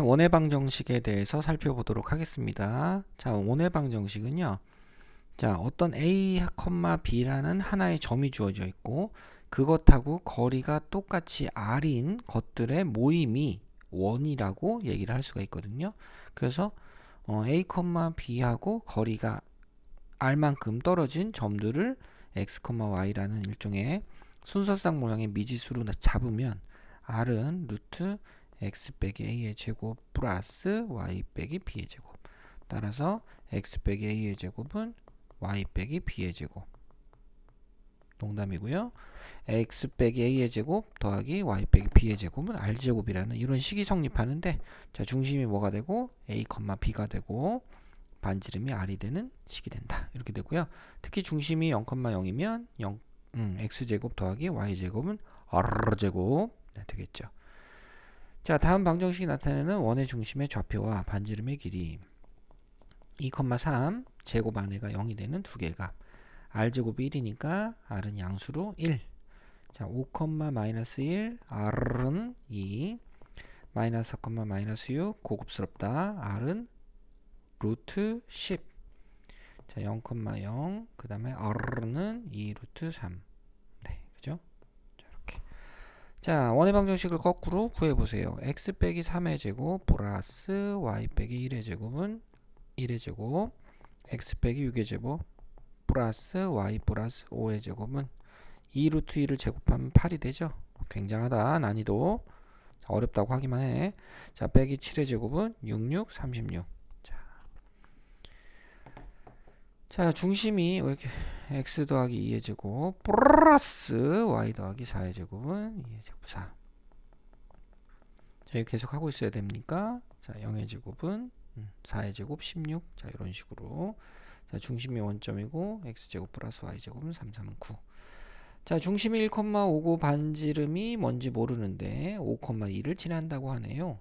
원의 방정식에 대해서 살펴보도록 하겠습니다. 자, 원의 방정식은요. 자, 어떤 A, B라는 하나의 점이 주어져 있고 그것하고 거리가 똑같이 R인 것들의 모임이 원이라고 얘기를 할 수가 있거든요. 그래서 A, B하고 거리가 R만큼 떨어진 점들을 X, Y라는 일종의 순서상 모양의 미지수로 잡으면 R은 루트 x 빼기 a의 제곱 플러스 y 빼기 b의 제곱. 따라서 x 빼기 a의 제곱은 y 빼기 b의 제곱. 농담이고요. x 빼기 a의 제곱 더하기 y 빼기 b의 제곱은 r제곱이라는 이런 식이 성립하는데, 자, 중심이 뭐가 되고 a, b가 되고 반지름이 r이 되는 식이 된다. 이렇게 되고요. 특히 중심이 0,0이면 x제곱 더하기 y제곱은 r제곱 되겠죠. 자, 다음 방정식이 나타내는 원의 중심의 좌표와 반지름의 길이 2,3 제곱 안에가 0이 되는 두 개의 값. r제곱이 1이니까 r은 양수로 1. 자, 5, -1 r은 2. 마이너스 4, 마이너스 6 고급스럽다. r은 루트 10. 자, 0,0 그 다음에 r는 2 루트 3. 네, 그죠? 자, 원의 방정식을 거꾸로 구해보세요. x 빼기 3의 제곱 플러스 y 빼기 1의 제곱은 1의 제곱, x 빼기 6의 제곱 플러스 y 플러스 5의 제곱은 2 루트 2를 제곱하면 8이 되죠. 굉장하다. 난이도. 자, 어렵다고 하기만 해. 자, 빼기 7의 제곱은 66, 36. 자, 중심이 이렇게 x 더하기 2의 제곱 플러스 y 더하기 4의 제곱은 2의 제곱 4. 자, 이렇게 계속 하고 있어야 됩니까? 자, 0의 제곱은 4의 제곱 16. 자, 이런 식으로. 자, 중심이 원점이고 x제곱 플러스 y제곱은 3, 3, 9. 자, 중심이 1,5고 반지름이 뭔지 모르는데 5,2를 지난다고 하네요.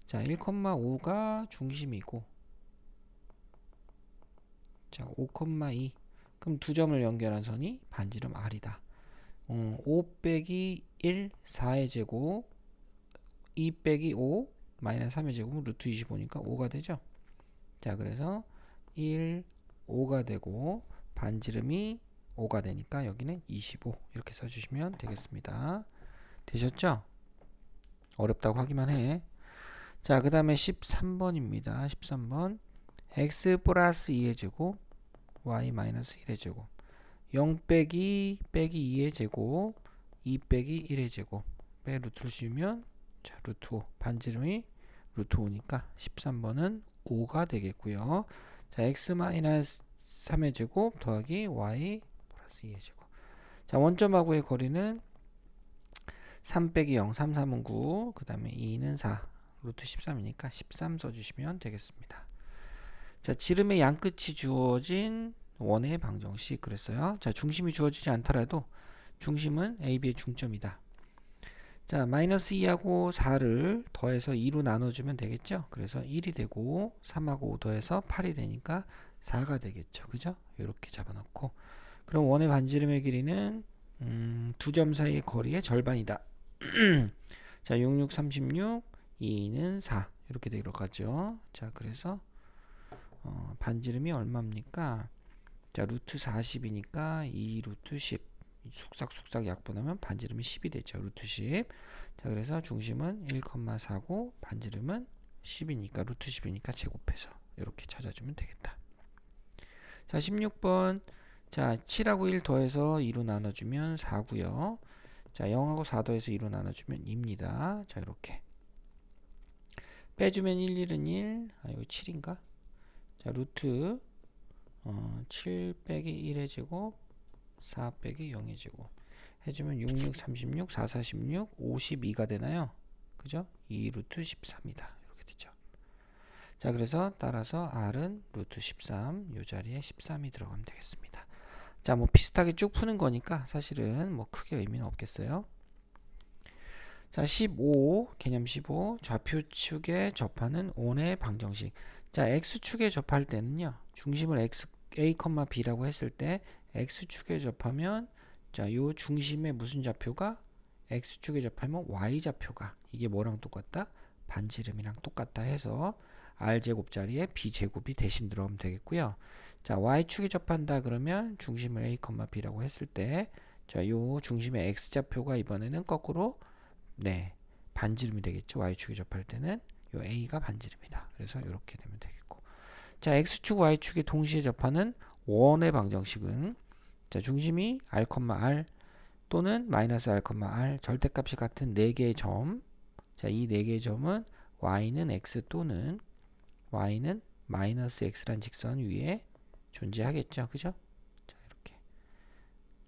자, 1,5가 중심이고, 자, 5,2. 그럼 두 점을 연결한 선이 반지름 r이다. 5 빼기 1, 4의 제곱 2 빼기 5 마이너스 3의 제곱은 루트 25니까 5가 되죠. 자, 그래서 1, 5가 되고 반지름이 5가 되니까 여기는 25 이렇게 써주시면 되겠습니다. 되셨죠? 어렵다고 하기만 해. 자, 그 다음에 13번입니다. 13번 x 플러스 2의 제곱 y 마이너스 1의 제곱 0 빼기 2의 제곱 2 빼기 1의 제곱 빼 루트를 씌우면, 자, 루트 5 반지름이 루트 5니까 13번은 5가 되겠고요. 자, x 마이너스 3의 제곱 더하기 y 플러스 2의 제곱. 자, 원점하고의 거리는 3 빼기 0 3, 3은 9 그 다음에 2는 4 루트 13이니까 13 써주시면 되겠습니다. 자, 지름의 양끝이 주어진 원의 방정식 그랬어요. 자, 중심이 주어지지 않더라도 중심은 AB의 중점이다. 자, 마이너스 2하고 4를 더해서 2로 나눠주면 되겠죠. 그래서 1이 되고 3하고 5 더해서 8이 되니까 4가 되겠죠. 그죠? 이렇게 잡아놓고, 그럼 원의 반지름의 길이는 두 점 사이의 거리의 절반이다. 자, 66, 36, 2는 4 이렇게 들어가죠. 자, 그래서 반지름이 얼마입니까? 자, 루트 40이니까 2 루트 10 쑥삭쑥삭 약분하면 반지름이 10이 되죠. 루트 10. 자, 그래서 중심은 1,4고 반지름은 10이니까 루트 10이니까 제곱해서 이렇게 찾아주면 되겠다. 자, 16번. 자, 7하고 1 더해서 2로 나눠주면 4고요. 자, 0하고 4 더해서 2로 나눠주면 2입니다. 자, 이렇게 빼주면 1, 1은 1. 아, 이거 7인가? 자, 루트 7 빼기 1의 제곱 4 빼기 0의 제곱 해주면 66, 36, 4, 46, 52가 되나요? 그죠? 2 루트 13이다. 이렇게 되죠. 자, 그래서 따라서 R은 루트 13, 이 자리에 13이 들어가면 되겠습니다. 자, 뭐 비슷하게 쭉 푸는 거니까 사실은 뭐 크게 의미는 없겠어요. 자, 15, 개념 15, 좌표축에 접하는 원의 방정식. 자, x축에 접할 때는요, 중심을 a, b라고 했을 때 x축에 접하면, 자, 요 중심의 무슨 좌표가 x축에 접하면 y좌표가, 이게 뭐랑 똑같다? 반지름이랑 똑같다 해서 r제곱 자리에 b제곱이 대신 들어오면 되겠고요. 자, y축에 접한다 그러면 중심을 a, b라고 했을 때 자, 요 중심의 x좌표가 이번에는 거꾸로 네, 반지름이 되겠죠. y축에 접할 때는 요 a가 반지름이다. 그래서 이렇게 되면 되겠고. 자, x축, y축에 동시에 접하는 원의 방정식은 자, 중심이 r, r 또는 마이너스 r, r 절대값이 같은 4개의 점. 자, 이 4개의 점은 y는 x 또는 y는 마이너스 x란 직선 위에 존재하겠죠. 그죠? 자, 이렇게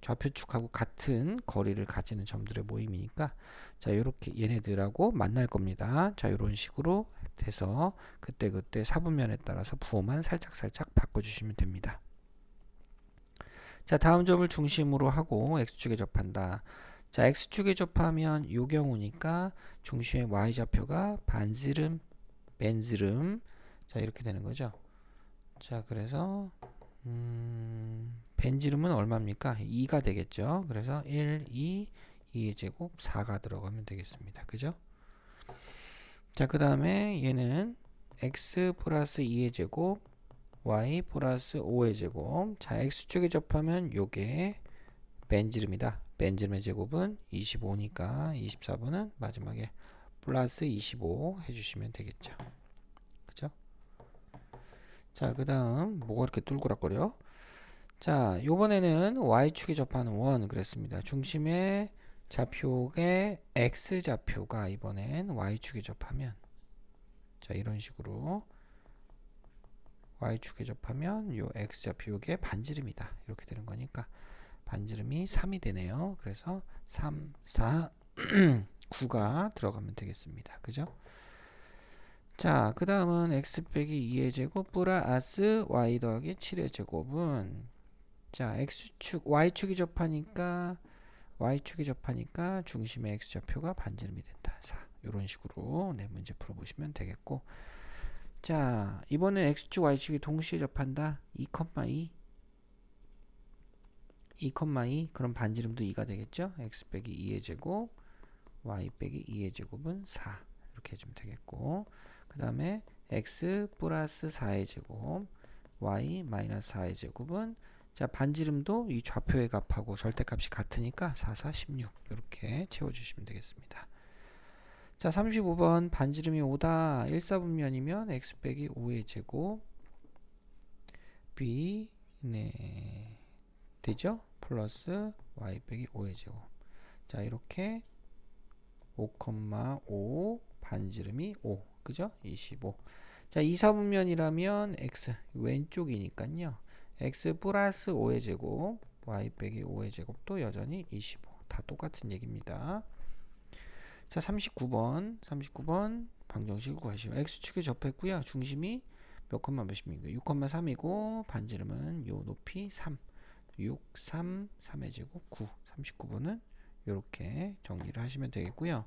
좌표축하고 같은 거리를 가지는 점들의 모임이니까 자, 이렇게 얘네들하고 만날 겁니다. 자, 이런 식으로 돼서 그때그때 사분면에 따라서 부호만 살짝살짝 바꿔주시면 됩니다. 자, 다음 점을 중심으로 하고 x축에 접한다. 자, x축에 접하면 요 경우니까 중심의 y좌표가 반지름, 벤지름 자, 이렇게 되는 거죠. 자, 그래서 벤지름은 얼마입니까? 2가 되겠죠. 그래서 1, 2, 2의 제곱 4가 들어가면 되겠습니다. 그죠? 자, 그 다음에 얘는 x 플러스 2의 제곱 y 플러스 5의 제곱. 자, x축에 접하면 요게 벤지름이다. 벤지름의 제곱은 25니까 24번은 마지막에 플러스 25 해주시면 되겠죠. 그죠? 자, 그 다음 뭐가 이렇게 뚫그락거려? 자, 요번에는 y축에 접하는 원 그랬습니다. 중심의 좌표의 x좌표가 이번엔 y축에 접하면 자, 이런 식으로 y축에 접하면 요 x좌표 요게 반지름이다. 이렇게 되는 거니까 반지름이 3이 되네요. 그래서 3, 4, 9가 들어가면 되겠습니다. 그죠? 자, 그 다음은 x 빼기 2의 제곱 플러스 y 더하기 7의 제곱은 자, x축, y축이 접하니까 중심의 x좌표가 반지름이 된다. 자, 이런 식으로 네, 문제 풀어보시면 되겠고 자, 이번엔 x축, y축이 동시에 접한다. 2,2 그럼 반지름도 2가 되겠죠? x 빼기 2의 제곱 y 빼기 2의 제곱은 4 이렇게 해주면 되겠고 그 다음에 x 플러스 4의 제곱 y 마이너스 4의 제곱은 자, 반지름도 이 좌표의 값하고 절대값이 같으니까 4, 4, 16 이렇게 채워주시면 되겠습니다. 자, 35번 반지름이 5다. 1사분면이면 x 빼기 5의 제곱 b 네 되죠? 플러스 y 빼기 5의 제곱 자, 이렇게 5,5 반지름이 5 그죠? 25 자, 2사분면이라면 x 왼쪽이니까요 x 플러스 5의 제곱 y 빼기 5의 제곱도 여전히 25 다 똑같은 얘기입니다. 자, 39번 방정식을 구하시오. x축에 접했고요. 중심이 몇 콤마 몇입니까? 6,3이고 반지름은 요 높이 3 6, 3, 3의 제곱 9 39번은 이렇게 정리를 하시면 되겠고요.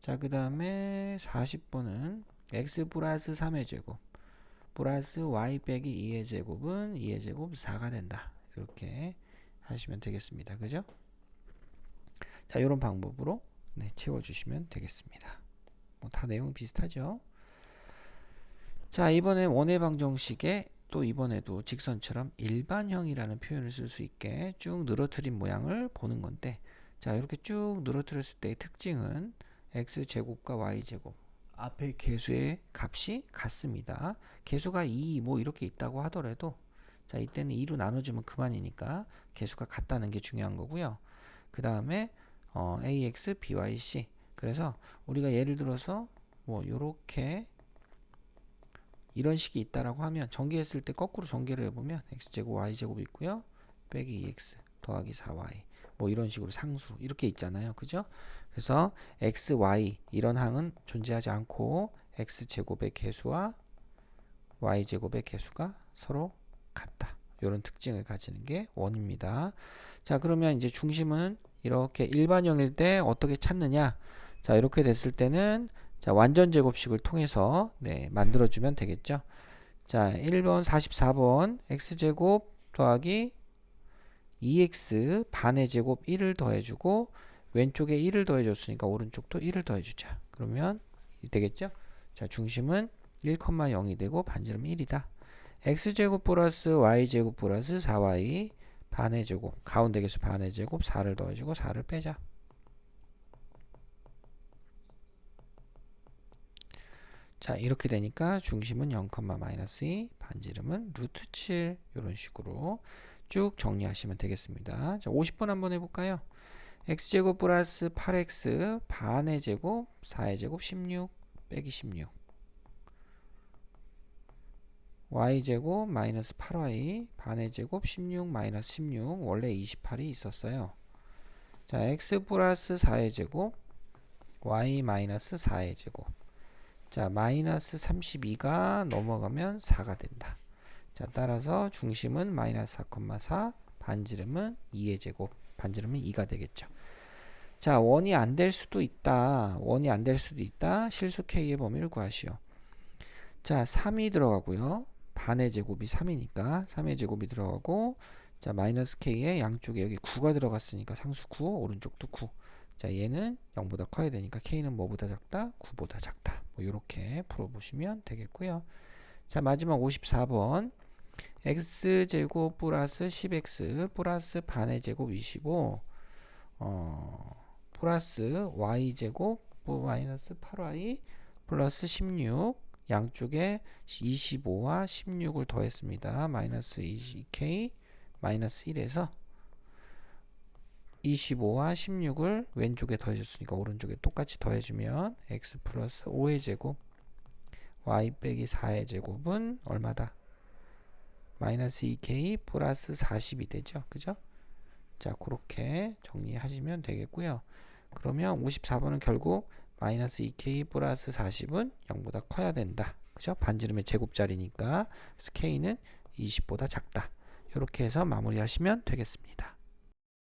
자, 그 다음에 40번은 x 플러스 3의 제곱 플러스 y 빼기 2의 제곱은 2의 제곱 4가 된다. 이렇게 하시면 되겠습니다. 그죠? 자, 이런 방법으로 네, 채워주시면 되겠습니다. 뭐 다 내용 비슷하죠? 자, 이번에 원의 방정식에 또 이번에도 직선처럼 일반형이라는 표현을 쓸 수 있게 쭉 늘어뜨린 모양을 보는 건데 자, 이렇게 쭉 늘어뜨렸을 때의 특징은 x제곱과 y제곱 앞에 계수의 값이 같습니다. 계수가 2 뭐 이렇게 있다고 하더라도 자, 이때는 2로 나눠주면 그만이니까 계수가 같다는 게 중요한 거고요. 그 다음에 ax, by, c 그래서 우리가 예를 들어서 뭐 요렇게 이런 식이 있다라고 하면 전개했을 때 거꾸로 전개를 해보면 x제곱 y제곱 있고요. 빼기 2x 더하기 4y 뭐 이런 식으로 상수 이렇게 있잖아요. 그죠? 그래서 x, y 이런 항은 존재하지 않고 x제곱의 개수와 y제곱의 개수가 서로 같다. 이런 특징을 가지는 게 원입니다. 자, 그러면 이제 중심은 이렇게 일반형일 때 어떻게 찾느냐? 자, 이렇게 됐을 때는 자, 완전 제곱식을 통해서 네, 만들어주면 되겠죠. 자, 1번 44번 x제곱 더하기 2x 반의 제곱 1을 더해주고 왼쪽에 1을 더해줬으니까 오른쪽도 1을 더해주자. 그러면 되겠죠? 자, 중심은 1,0이 되고 반지름은 1이다. x제곱 플러스 y제곱 플러스 4y 반의 제곱, 가운데 개수 반의 제곱 4를 더해주고 4를 빼자. 자, 이렇게 되니까 중심은 0,-2, 반지름은 루트 7 이런 식으로 쭉 정리하시면 되겠습니다. 자, 50번 한번 해볼까요? x제곱 플러스 8x 반의 제곱 4의 제곱 16 빼기 16 y제곱 마이너스 8y 반의 제곱 16 마이너스 16 원래 28이 있었어요. 자, x 플러스 4의 제곱 y 마이너스 4의 제곱. 자, 마이너스 32가 넘어가면 4가 된다. 자, 따라서 중심은 마이너스 4,4 반지름은 2의 제곱, 반지름은 2가 되겠죠. 자, 원이 안 될 수도 있다. 원이 안 될 수도 있다. 실수 k의 범위를 구하시오. 자, 3이 들어가고요. 반의 제곱이 3이니까 3의 제곱이 들어가고, 자, 마이너스 k에 양쪽에 여기 9가 들어갔으니까 상수 9, 오른쪽도 9. 자, 얘는 0보다 커야 되니까 k는 뭐보다 작다? 9보다 작다. 뭐 이렇게 풀어보시면 되겠고요. 자, 마지막 54번. x제곱 플러스 10x 플러스 반의 제곱 25 플러스 y제곱 마이너스 8y 플러스 16 양쪽에 25와 16을 더했습니다. 마이너스 2k 마이너스 1에서 25와 16을 왼쪽에 더해줬으니까 오른쪽에 똑같이 더해주면 x 플러스 5의 제곱 y 빼기 4의 제곱은 얼마다? 마이너스 2k 플러스 40이 되죠. 그죠? 자, 그렇게 정리하시면 되겠고요. 그러면 54번은 결국 마이너스 2k 플러스 40은 0보다 커야 된다. 그죠? 반지름의 제곱자리니까 그래서 k는 20보다 작다. 이렇게 해서 마무리하시면 되겠습니다.